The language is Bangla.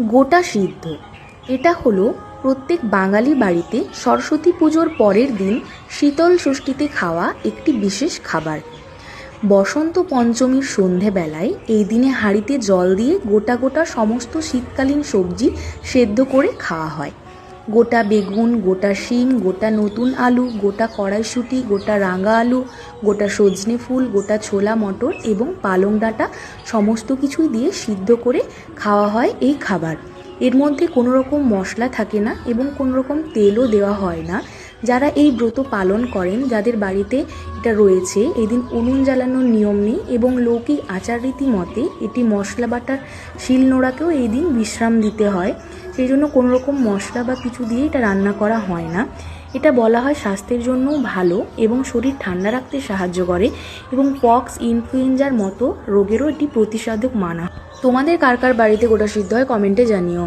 গোটা সিদ্ধ এটা হলো প্রত্যেক বাঙালি বাড়িতে সরস্বতী পুজোর পরের দিন শীতল ষষ্ঠীতে খাওয়া একটি বিশেষ খাবার। বসন্ত পঞ্চমীর সন্ধেবেলায় এই দিনে হাঁড়িতে জল দিয়ে গোটা গোটা সমস্ত শীতকালীন সবজি সেদ্ধ করে খাওয়া হয়। গোটা বেগুন, গোটা শিম, গোটা নতুন আলু, গোটা কড়াইশুঁটি, গোটা রাঙা আলু, গোটা সজনে ফুল, গোটা ছোলা মটর এবং পালং ডাঁটা সমস্ত কিছুই দিয়ে সিদ্ধ করে খাওয়া হয় এই খাবার। এর মধ্যে কোনো রকম মশলা থাকে না এবং কোনো রকম তেলও দেওয়া হয় না। যারা এই ব্রত পালন করেন, যাদের বাড়িতে এটা রয়েছে, এদিন উনুন জ্বালানোর নিয়ম নেই এবং লৌকিক আচার রীতি মতে এটি মশলা বাটার শিলনোড়াকেও এই দিন বিশ্রাম দিতে হয়। সেই জন্য কোনো রকম মশলা বা কিছু দিয়ে এটা রান্না করা হয় না। এটা বলা হয় স্বাস্থ্যের জন্যও ভালো এবং শরীর ঠান্ডা রাখতে সাহায্য করে এবং পক্স, ইনফ্লুয়েঞ্জার মতো রোগেরও এটি প্রতিষেধক মানা হয়। তোমাদের কার কার বাড়িতে গোটা সিদ্ধ হয় কমেন্টে জানিও।